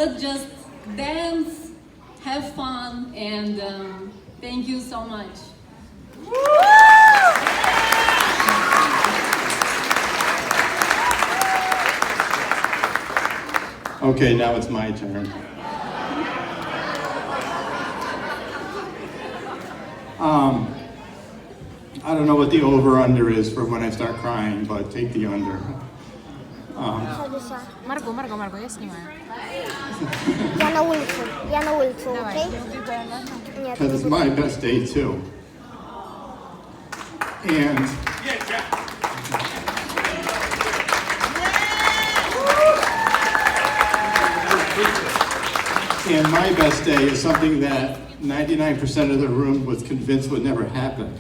let's just dance, have fun, and thank you so much. Okay, now it's my turn. I don't know what the over-under is for when I start crying, but take the under. Марго, я снимаю. Я на улицу, окей? Нет, Because it's my best day too. And my best day is something that 99% of the room was convinced would never happen.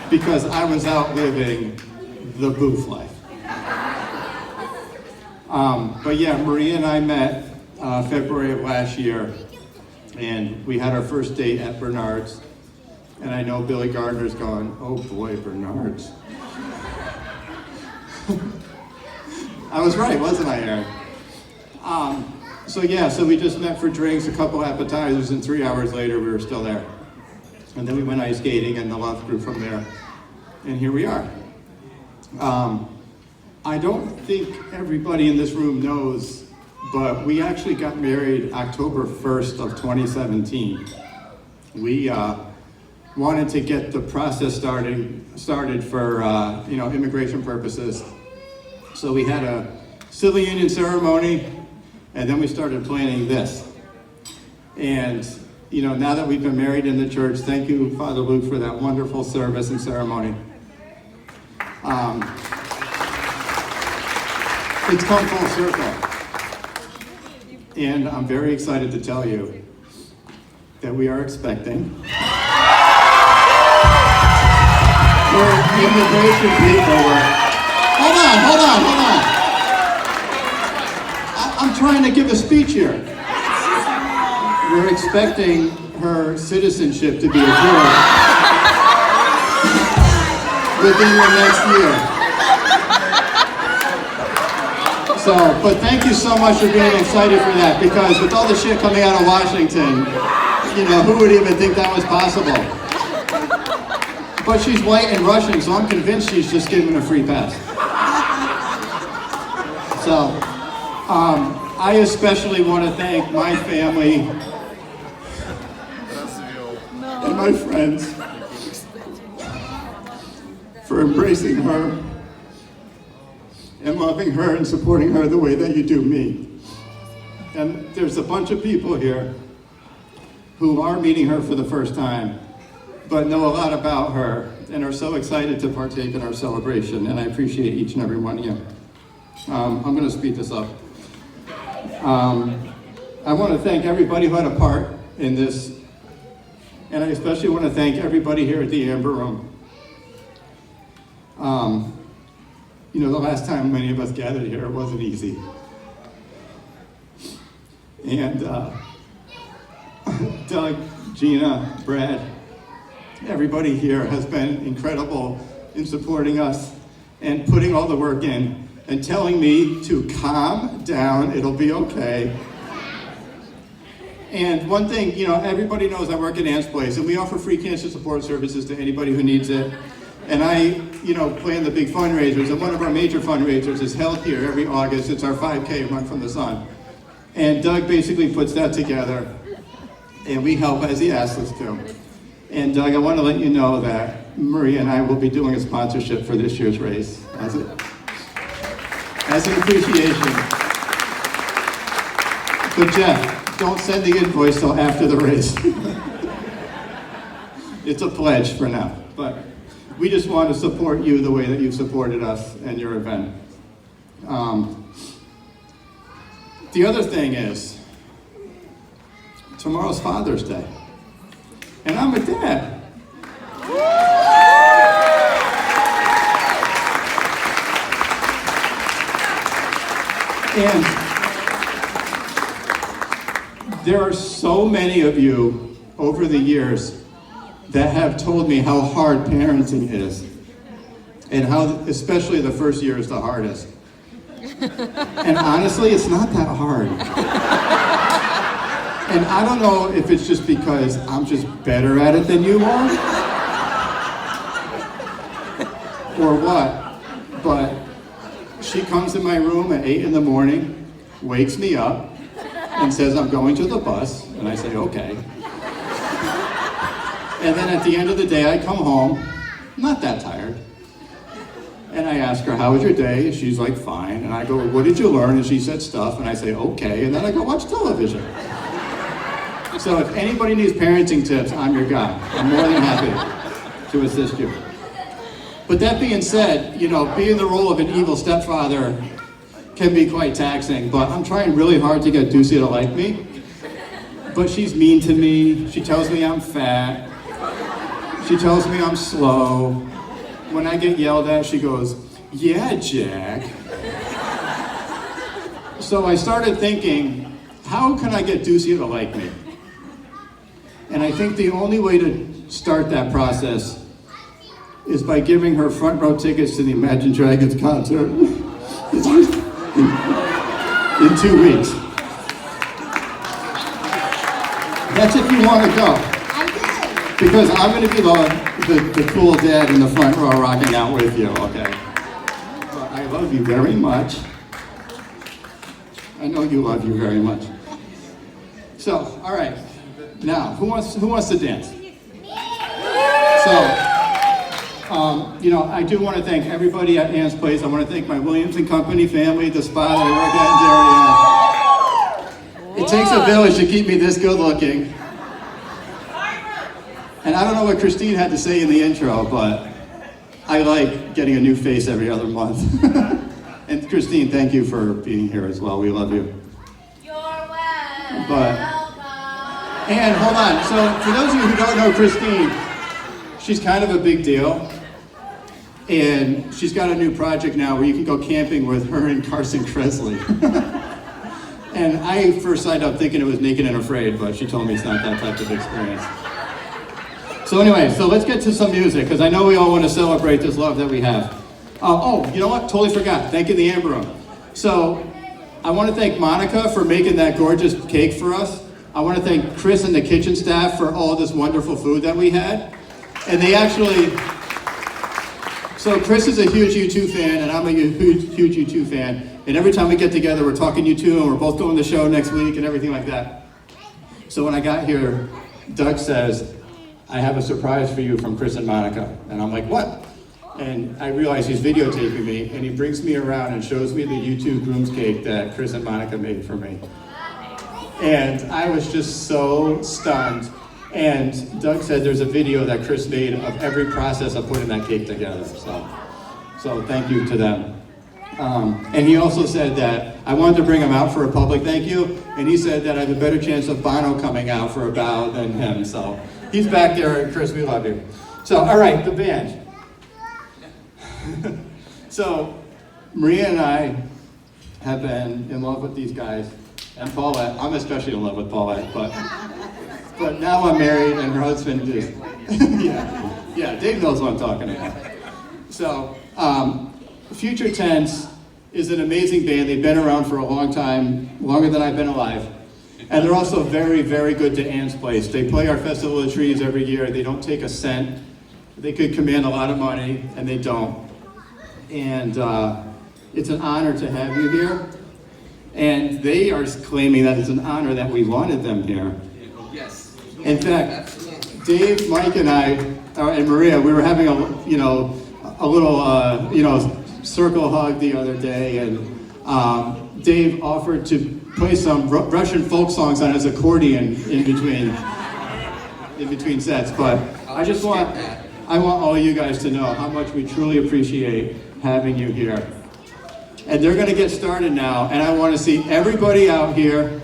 Because I was out living the booth life. But yeah, Maria and I met February of last year, and we had our first date at Bernard's. And I know Billy Gardner's going, oh boy, Bernard's. I was right, wasn't I, Eric? So we just met for drinks, a couple appetizers, and 3 hours later we were still there. And then we went ice skating, and the love grew from there. And here we are. I don't think everybody in this room knows, but we actually got married October 1st of 2017. We wanted to get the process started for immigration purposes. So we had a civil union ceremony, and then we started planning this. And now that we've been married in the church, thank you, Father Luke, for that wonderful service and ceremony. It's come full circle. And I'm very excited to tell you that we are expecting for immigration paperwork. Hold on. I'm trying to give a speech here. We're expecting her citizenship to be approved within the next year. But thank you so much for being excited for that, because with all the shit coming out of Washington, who would even think that was possible? But she's white and Russian, so I'm convinced she's just given a free pass. So, I especially want to thank my family and my friends for embracing her and loving her and supporting her the way that you do me. And there's a bunch of people here who are meeting her for the first time, but know a lot about her and are so excited to partake in our celebration, and I appreciate each and every one of you. I'm going to speed this up. I want to thank everybody who had a part in this, and I especially want to thank everybody here at the Amber Room. The last time many of us gathered here, it wasn't easy. And Doug, Gina, Brad, everybody here has been incredible in supporting us and putting all the work in and telling me to calm down, it'll be okay. And one thing, everybody knows I work at Ann's Place, and we offer free cancer support services to anybody who needs it. And I, plan the big fundraisers, and one of our major fundraisers is held here every August. It's our 5K, Run from the Sun. And Doug basically puts that together, and we help as he asks us to. And Doug, I want to let you know that Maria and I will be doing a sponsorship for this year's race as an appreciation. But Jeff, don't send the invoice till after the race. It's a pledge for now, but we just want to support you the way that you've supported us and your event. The other thing is, tomorrow's Father's Day, and I'm a dad. And there are so many of you over the years that have told me how hard parenting is, and how especially the first year is the hardest. And honestly, it's not that hard. And I don't know if it's just because I'm just better at it than you are, or what, but she comes in my room at 8 in the morning, wakes me up, and says, I'm going to the bus, and I say, okay. And then at the end of the day, I come home, not that tired, and I ask her, how was your day? And she's like, fine. And I go, what did you learn? And she said stuff, and I say, okay. And then I go watch television. So if anybody needs parenting tips, I'm your guy. I'm more than happy to assist you. But that being said, you know, being the role of an evil stepfather can be quite taxing, but I'm trying really hard to get Ducey to like me. But she's mean to me. She tells me I'm fat. She tells me I'm slow. When I get yelled at, she goes, yeah, Jack. So I started thinking, how can I get Ducey to like me? And I think the only way to start that process is by giving her front row tickets to the Imagine Dragons concert in 2 weeks. That's if you want to go. Because I'm going to be the cool dad in the front row rocking out with you, okay? But I love you very much. I know you love you very much. So, all right. Now, who wants to dance? So, you know, I do want to thank everybody at Ann's Place. I want to thank my Williams & Company family, the spa that I work at in Darien. It takes a village to keep me this good looking. And I don't know what Christine had to say in the intro, but I like getting a new face every other month. And Christine, thank you for being here as well. We love you. You're welcome. And hold on, so for those of you who don't know Christine, she's kind of a big deal. And she's got a new project now where you can go camping with her and Carson Kressley. And I first signed up thinking it was Naked and Afraid, but she told me it's not that type of experience. So anyway, so let's get to some music, because I know we all want to celebrate this love that we have. Oh, you know what? Totally forgot. Thanking the Amber Room. So I want to thank Monica for making that gorgeous cake for us. I want to thank Chris and the kitchen staff for all this wonderful food that we had. And they actually, so Chris is a huge U2 fan, and I'm a huge U2 fan. And every time we get together, we're talking U2, and we're both going to the show next week and everything like that. So when I got here, Doug says, I have a surprise for you from Chris and Monica. And I'm like, what? And I realize he's videotaping me, and he brings me around and shows me the U2 groom's cake that Chris and Monica made for me. And I was just so stunned. And Doug said there's a video that Chris made of every process of putting that cake together. So thank you to them. And he also said that I wanted to bring him out for a public thank you, and he said that I have a better chance of Bono coming out for a bow than him. So he's back there, and Chris, we love you. So, all right, the band. So, Maria and I have been in love with these guys, and Paulette. I'm especially in love with Paulette, but now I'm married, and her husband is, yeah, Dave knows what I'm talking about. So, Future Tense is an amazing band. They've been around for a long time, longer than I've been alive. And they're also very, very good to Ann's Place. They play our Festival of Trees every year. They don't take a cent. They could command a lot of money, and they don't. And it's an honor to have you here. And they are claiming that it's an honor that we wanted them here. Yes. In fact, Dave, Mike, and I, and Maria, we were having a little circle hug the other day, and Dave offered to play some Russian folk songs on his accordion in between sets. But I want all you guys to know how much we truly appreciate having you here. And they're going to get started now, and I want to see everybody out here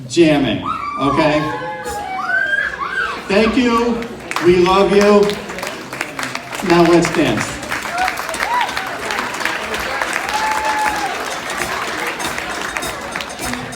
jamming, okay? Thank you. We love you. Now let's dance.